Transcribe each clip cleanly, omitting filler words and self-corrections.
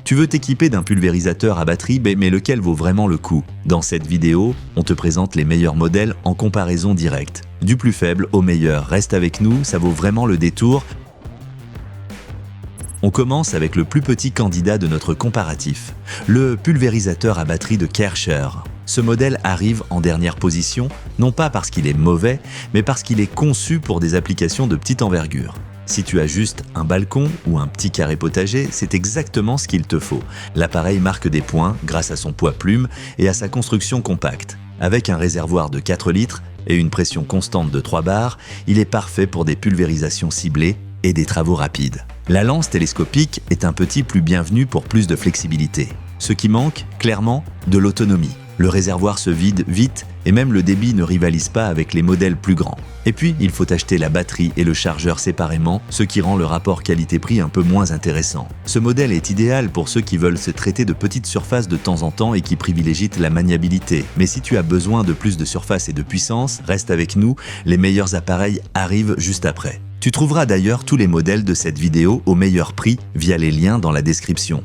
Tu veux t'équiper d'un pulvérisateur à batterie, mais lequel vaut vraiment le coup? Dans cette vidéo, on te présente les meilleurs modèles en comparaison directe. Du plus faible au meilleur, reste avec nous, ça vaut vraiment le détour. On commence avec le plus petit candidat de notre comparatif, le pulvérisateur à batterie de Kärcher. Ce modèle arrive en dernière position, non pas parce qu'il est mauvais, mais parce qu'il est conçu pour des applications de petite envergure. Si tu as juste un balcon ou un petit carré potager, c'est exactement ce qu'il te faut. L'appareil marque des points grâce à son poids plume et à sa construction compacte. Avec un réservoir de 4 litres et une pression constante de 3 bars, il est parfait pour des pulvérisations ciblées et des travaux rapides. La lance télescopique est un petit plus bienvenu pour plus de flexibilité. Ce qui manque, clairement, de l'autonomie. Le réservoir se vide vite et même le débit ne rivalise pas avec les modèles plus grands. Et puis, il faut acheter la batterie et le chargeur séparément, ce qui rend le rapport qualité-prix un peu moins intéressant. Ce modèle est idéal pour ceux qui veulent se traiter de petites surfaces de temps en temps et qui privilégient la maniabilité. Mais si tu as besoin de plus de surface et de puissance, reste avec nous, les meilleurs appareils arrivent juste après. Tu trouveras d'ailleurs tous les modèles de cette vidéo au meilleur prix via les liens dans la description.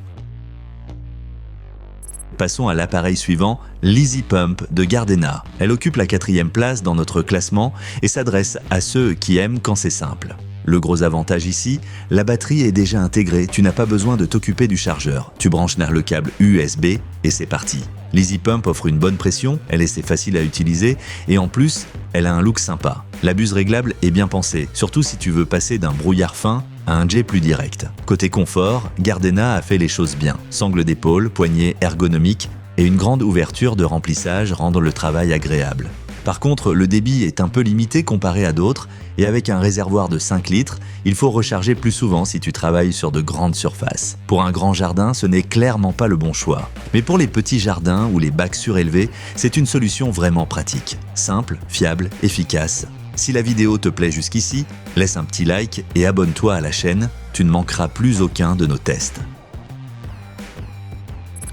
Passons à l'appareil suivant, l'Easy Pump de Gardena. Elle occupe la 4e place dans notre classement et s'adresse à ceux qui aiment quand c'est simple. Le gros avantage ici, la batterie est déjà intégrée, tu n'as pas besoin de t'occuper du chargeur. Tu branches le câble USB et c'est parti. L'Easy Pump offre une bonne pression, elle est facile à utiliser et en plus, elle a un look sympa. La buse réglable est bien pensée, surtout si tu veux passer d'un brouillard fin à un jet plus direct. Côté confort, Gardena a fait les choses bien. Sangle d'épaule, poignée ergonomique et une grande ouverture de remplissage rendent le travail agréable. Par contre, le débit est un peu limité comparé à d'autres et avec un réservoir de 5 litres, il faut recharger plus souvent si tu travailles sur de grandes surfaces. Pour un grand jardin, ce n'est clairement pas le bon choix. Mais pour les petits jardins ou les bacs surélevés, c'est une solution vraiment pratique. Simple, fiable, efficace. Si la vidéo te plaît jusqu'ici, laisse un petit like et abonne-toi à la chaîne, tu ne manqueras plus aucun de nos tests.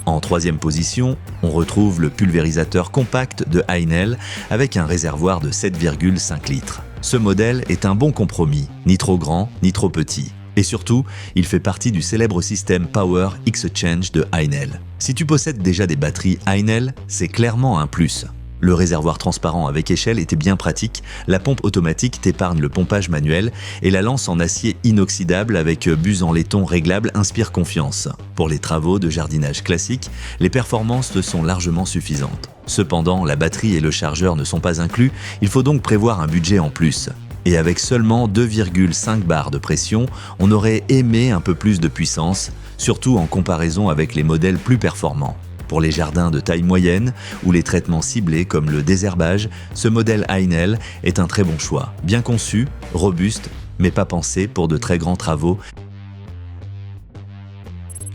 En 3e position, on retrouve le pulvérisateur compact de Heinel avec un réservoir de 7,5 litres. Ce modèle est un bon compromis, ni trop grand, ni trop petit. Et surtout, il fait partie du célèbre système Power Exchange de Heinel. Si tu possèdes déjà des batteries Heinel, c'est clairement un plus. Le réservoir transparent avec échelle était bien pratique, la pompe automatique t'épargne le pompage manuel et la lance en acier inoxydable avec buse en laiton réglable inspire confiance. Pour les travaux de jardinage classiques, les performances sont largement suffisantes. Cependant, la batterie et le chargeur ne sont pas inclus, il faut donc prévoir un budget en plus. Et avec seulement 2,5 bars de pression, on aurait aimé un peu plus de puissance, surtout en comparaison avec les modèles plus performants. Pour les jardins de taille moyenne ou les traitements ciblés comme le désherbage, ce modèle Heinel est un très bon choix. Bien conçu, robuste, mais pas pensé pour de très grands travaux.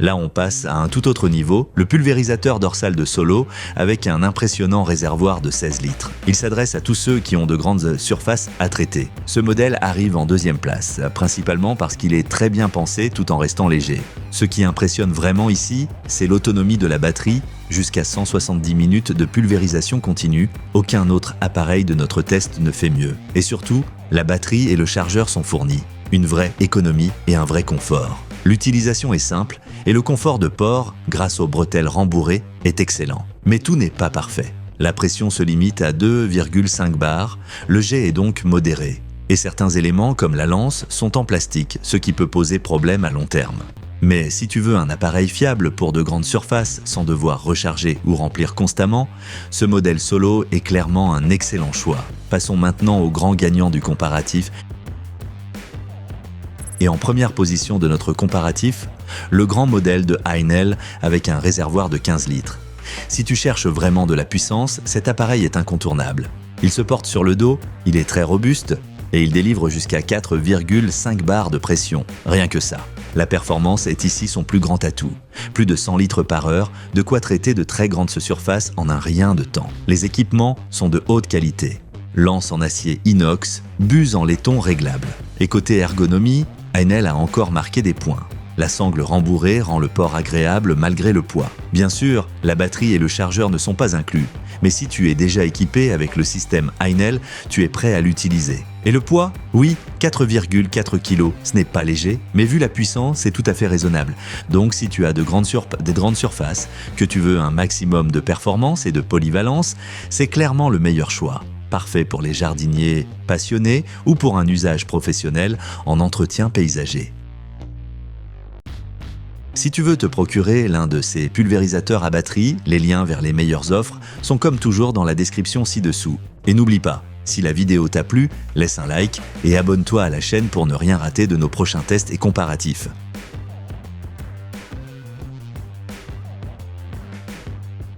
Là, on passe à un tout autre niveau, le pulvérisateur dorsal de Solo avec un impressionnant réservoir de 16 litres. Il s'adresse à tous ceux qui ont de grandes surfaces à traiter. Ce modèle arrive en 2e place, principalement parce qu'il est très bien pensé tout en restant léger. Ce qui impressionne vraiment ici, c'est l'autonomie de la batterie, jusqu'à 170 minutes de pulvérisation continue. Aucun autre appareil de notre test ne fait mieux. Et surtout, la batterie et le chargeur sont fournis. Une vraie économie et un vrai confort. L'utilisation est simple et le confort de port, grâce aux bretelles rembourrées, est excellent. Mais tout n'est pas parfait. La pression se limite à 2,5 bars, le jet est donc modéré. Et certains éléments, comme la lance, sont en plastique, ce qui peut poser problème à long terme. Mais si tu veux un appareil fiable pour de grandes surfaces sans devoir recharger ou remplir constamment, ce modèle Solo est clairement un excellent choix. Passons maintenant au grand gagnant du comparatif. Et en première position de notre comparatif, le grand modèle de Heinel avec un réservoir de 15 litres. Si tu cherches vraiment de la puissance, cet appareil est incontournable. Il se porte sur le dos, il est très robuste et il délivre jusqu'à 4,5 bars de pression. Rien que ça. La performance est ici son plus grand atout. Plus de 100 litres par heure, de quoi traiter de très grandes surfaces en un rien de temps. Les équipements sont de haute qualité. Lance en acier inox, buse en laiton réglable. Et côté ergonomie, Heinel a encore marqué des points. La sangle rembourrée rend le port agréable malgré le poids. Bien sûr, la batterie et le chargeur ne sont pas inclus, mais si tu es déjà équipé avec le système Heinel, tu es prêt à l'utiliser. Et le poids? Oui, 4,4 kg, ce n'est pas léger, mais vu la puissance, c'est tout à fait raisonnable. Donc si tu as des grandes surfaces, que tu veux un maximum de performance et de polyvalence, c'est clairement le meilleur choix. Parfait pour les jardiniers passionnés ou pour un usage professionnel en entretien paysager. Si tu veux te procurer l'un de ces pulvérisateurs à batterie, les liens vers les meilleures offres sont comme toujours dans la description ci-dessous. Et n'oublie pas, si la vidéo t'a plu, laisse un like et abonne-toi à la chaîne pour ne rien rater de nos prochains tests et comparatifs.